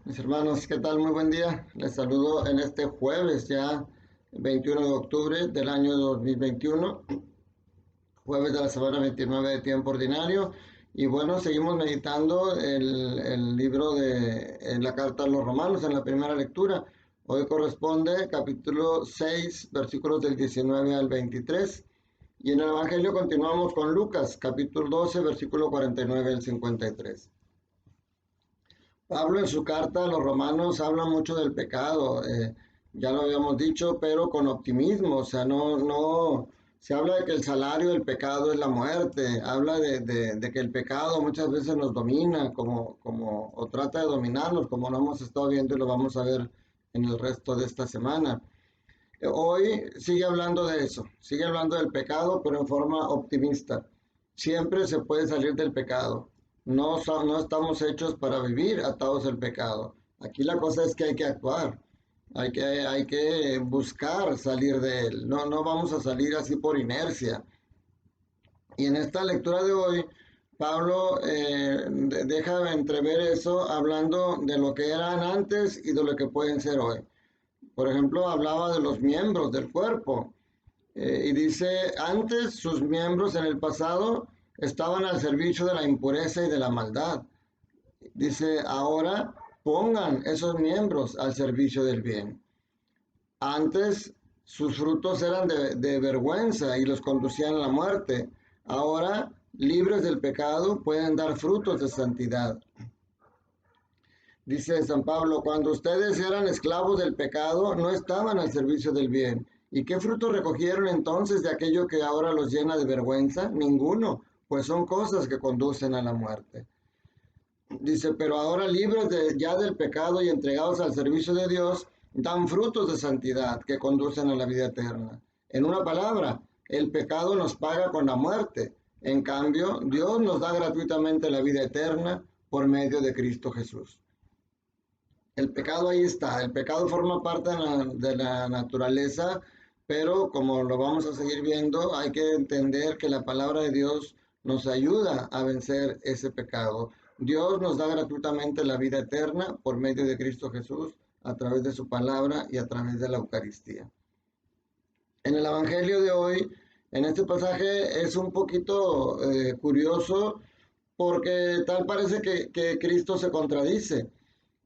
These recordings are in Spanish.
Mis hermanos, ¿qué tal? Muy buen día. Les saludo en este jueves ya, 21 de octubre del año 2021, jueves de la semana 29 de tiempo ordinario. Y bueno, seguimos meditando el libro de la carta a los romanos en la primera lectura. Hoy corresponde capítulo 6, versículos del 19 al 23. Y en el Evangelio continuamos con Lucas, capítulo 12, versículo 49 al 53. Pablo en su carta a los romanos habla mucho del pecado, ya lo habíamos dicho, pero con optimismo, o sea, no, se habla de que el salario del pecado es la muerte, habla de que el pecado muchas veces nos domina, o trata de dominarnos, como lo hemos estado viendo y lo vamos a ver en el resto de esta semana. Hoy sigue hablando de eso, sigue hablando del pecado, pero en forma optimista. Siempre se puede salir del pecado. No estamos hechos para vivir atados al pecado. Aquí la cosa es que hay que actuar, hay que buscar salir de él. No vamos a salir así por inercia. Y en esta lectura de hoy, Pablo deja entrever eso hablando de lo que eran antes y de lo que pueden ser hoy. Por ejemplo, hablaba de los miembros del cuerpo y dice, antes sus miembros en el pasado estaban al servicio de la impureza y de la maldad. Dice, ahora pongan esos miembros al servicio del bien. Antes sus frutos eran de vergüenza y los conducían a la muerte. Ahora, libres del pecado, pueden dar frutos de santidad. Dice San Pablo, cuando ustedes eran esclavos del pecado, no estaban al servicio del bien. ¿Y qué fruto recogieron entonces de aquello que ahora los llena de vergüenza? Ninguno, pues son cosas que conducen a la muerte. Dice, pero ahora libres ya del pecado y entregados al servicio de Dios, dan frutos de santidad que conducen a la vida eterna. En una palabra, el pecado nos paga con la muerte. En cambio, Dios nos da gratuitamente la vida eterna por medio de Cristo Jesús. El pecado ahí está, el pecado forma parte de la naturaleza, pero como lo vamos a seguir viendo, hay que entender que la palabra de Dios nos ayuda a vencer ese pecado. Dios nos da gratuitamente la vida eterna por medio de Cristo Jesús, a través de su palabra y a través de la Eucaristía. En el Evangelio de hoy, en este pasaje, es un poquito curioso porque tal parece que Cristo se contradice.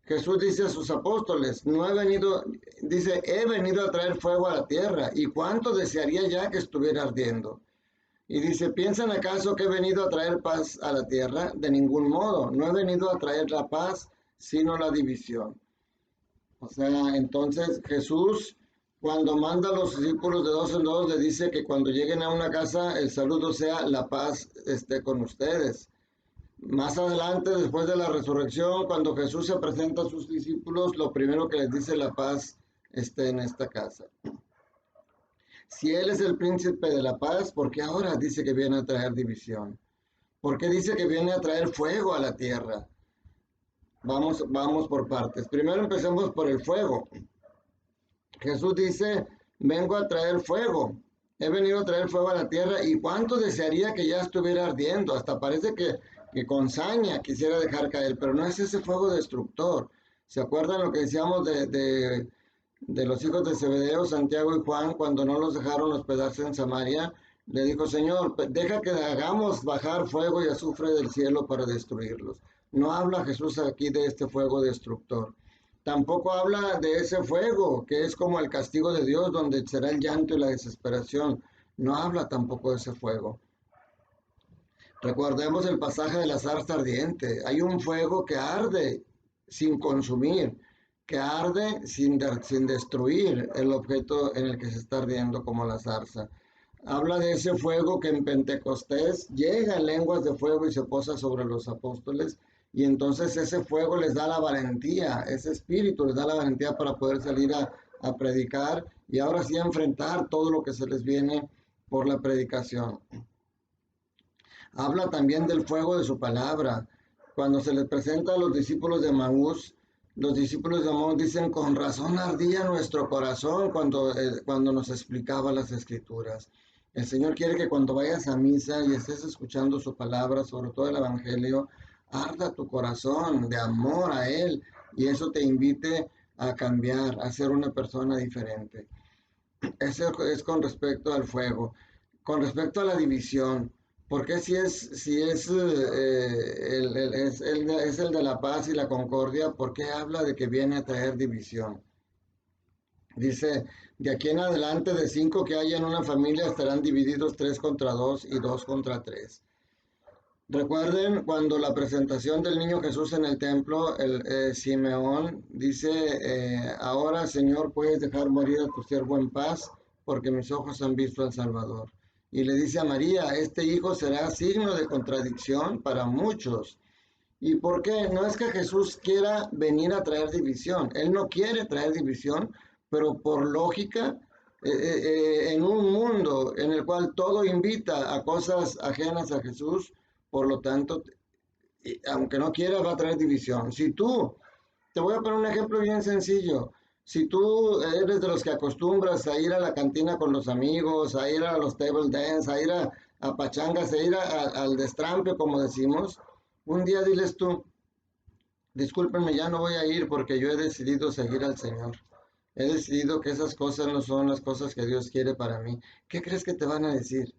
Jesús dice a sus apóstoles, no he venido, dice, he venido a traer fuego a la tierra, y cuánto desearía ya que estuviera ardiendo. Y dice, ¿piensan acaso que he venido a traer paz a la tierra? De ningún modo, no he venido a traer la paz, sino la división. O sea, entonces Jesús, cuando manda a los discípulos de dos en dos, le dice que cuando lleguen a una casa, el saludo sea la paz esté con ustedes. Más adelante, después de la resurrección, cuando Jesús se presenta a sus discípulos, lo primero que les dice, la paz esté en esta casa. Si Él es el príncipe de la paz, ¿por qué ahora dice que viene a traer división? ¿Por qué dice que viene a traer fuego a la tierra? Vamos por partes. Primero empecemos por el fuego. Jesús dice, vengo a traer fuego. He venido a traer fuego a la tierra y cuánto desearía que ya estuviera ardiendo. Hasta parece que con saña quisiera dejar caer, pero no es ese fuego destructor. ¿Se acuerdan lo que decíamos de los hijos de Zebedeo, Santiago y Juan, cuando no los dejaron hospedarse en Samaria? Le dijo, Señor, deja que hagamos bajar fuego y azufre del cielo para destruirlos. No habla Jesús aquí de este fuego destructor. Tampoco habla de ese fuego, que es como el castigo de Dios, donde será el llanto y la desesperación. No habla tampoco de ese fuego. Recordemos el pasaje de la zarza ardiente. Hay un fuego que arde sin consumir, que arde sin destruir el objeto en el que se está ardiendo como la zarza. Habla de ese fuego que en Pentecostés llega en lenguas de fuego y se posa sobre los apóstoles, y entonces ese fuego les da la valentía, ese espíritu les da la valentía para poder salir a predicar y ahora sí a enfrentar todo lo que se les viene por la predicación. Habla también del fuego de su palabra. Cuando se les presenta a los discípulos de Maús, los discípulos de Maús dicen, con razón ardía nuestro corazón cuando nos explicaba las escrituras. El Señor quiere que cuando vayas a misa y estés escuchando su palabra, sobre todo el Evangelio, arda tu corazón de amor a Él, y eso te invite a cambiar, a ser una persona diferente. Eso es con respecto al fuego. Con respecto a la división, ¿por qué si es el de la paz y la concordia, por qué habla de que viene a traer división? Dice, de aquí en adelante de 5 que haya en una familia estarán divididos 3 contra 2 y 2 contra 3. Recuerden cuando la presentación del niño Jesús en el templo, Simeón dice, ahora Señor puedes dejar morir a tu siervo en paz, porque mis ojos han visto al Salvador. Y le dice a María, este hijo será signo de contradicción para muchos. ¿Y por qué? No es que Jesús quiera venir a traer división, Él no quiere traer división, pero por lógica, en un mundo en el cual todo invita a cosas ajenas a Jesús, por lo tanto, aunque no quiera, va a traer división. Te voy a poner un ejemplo bien sencillo. Si tú eres de los que acostumbras a ir a la cantina con los amigos, a ir a los table dance, a ir a pachangas, a ir al destrampe, como decimos, un día diles tú, discúlpenme, ya no voy a ir porque yo he decidido seguir al Señor. He decidido que esas cosas no son las cosas que Dios quiere para mí. ¿Qué crees que te van a decir?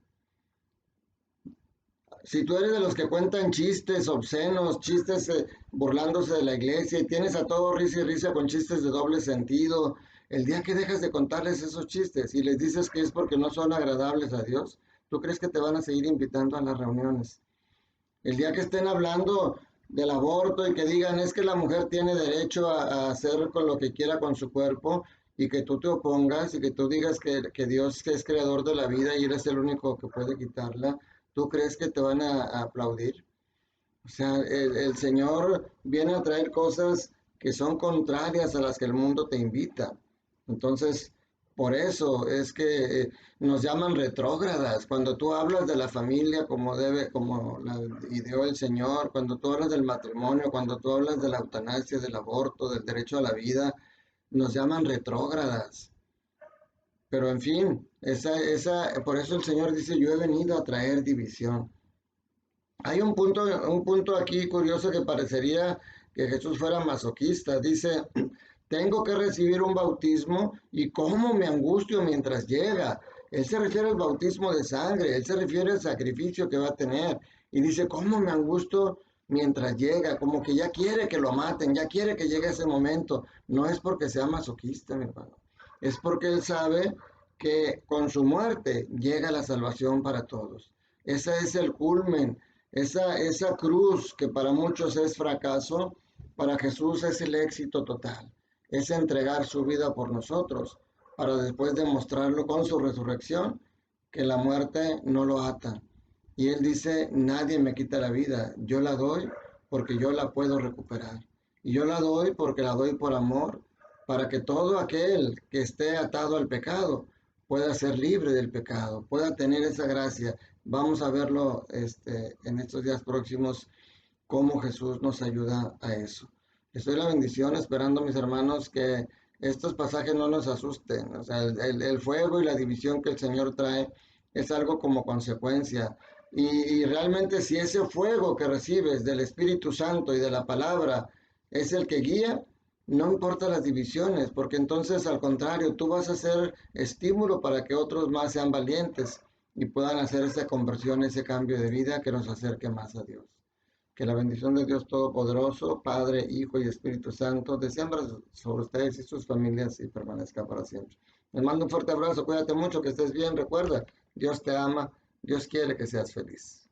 Si tú eres de los que cuentan chistes obscenos, chistes burlándose de la iglesia y tienes a todo risa y risa con chistes de doble sentido, el día que dejas de contarles esos chistes y les dices que es porque no son agradables a Dios, ¿tú crees que te van a seguir invitando a las reuniones? El día que estén hablando del aborto y que digan es que la mujer tiene derecho a hacer con lo que quiera con su cuerpo y que tú te opongas y que tú digas que Dios es creador de la vida y eres el único que puede quitarla, ¿tú crees que te van a aplaudir? O sea, el Señor viene a traer cosas que son contrarias a las que el mundo te invita. Entonces, por eso es que nos llaman retrógradas. Cuando tú hablas de la familia como la ideó el Señor, cuando tú hablas del matrimonio, cuando tú hablas de la eutanasia, del aborto, del derecho a la vida, nos llaman retrógradas. Pero en fin, por eso el Señor dice, yo he venido a traer división. Hay un punto aquí curioso que parecería que Jesús fuera masoquista. Dice, tengo que recibir un bautismo y cómo me angustio mientras llega. Él se refiere al bautismo de sangre, él se refiere al sacrificio que va a tener. Y dice, ¿cómo me angustio mientras llega? Como que ya quiere que lo maten, ya quiere que llegue ese momento. No es porque sea masoquista, mi hermano. Es porque él sabe que con su muerte llega la salvación para todos. Ese es el culmen. Esa cruz que para muchos es fracaso, para Jesús es el éxito total. Es entregar su vida por nosotros, para después demostrarlo con su resurrección, que la muerte no lo ata. Y Él dice, nadie me quita la vida, yo la doy porque yo la puedo recuperar. Y yo la doy porque la doy por amor, para que todo aquel que esté atado al pecado pueda ser libre del pecado, pueda tener esa gracia. Vamos a verlo en estos días próximos, cómo Jesús nos ayuda a eso. Les doy la bendición esperando, mis hermanos, que estos pasajes no nos asusten. O sea, el fuego y la división que el Señor trae es algo como consecuencia. Y realmente si ese fuego que recibes del Espíritu Santo y de la palabra es el que guía, no importa las divisiones, porque entonces al contrario, tú vas a ser estímulo para que otros más sean valientes y puedan hacer esa conversión, ese cambio de vida que nos acerque más a Dios. Que la bendición de Dios Todopoderoso, Padre, Hijo y Espíritu Santo, descienda sobre ustedes y sus familias y permanezca para siempre. Les mando un fuerte abrazo, cuídate mucho, que estés bien, recuerda, Dios te ama, Dios quiere que seas feliz.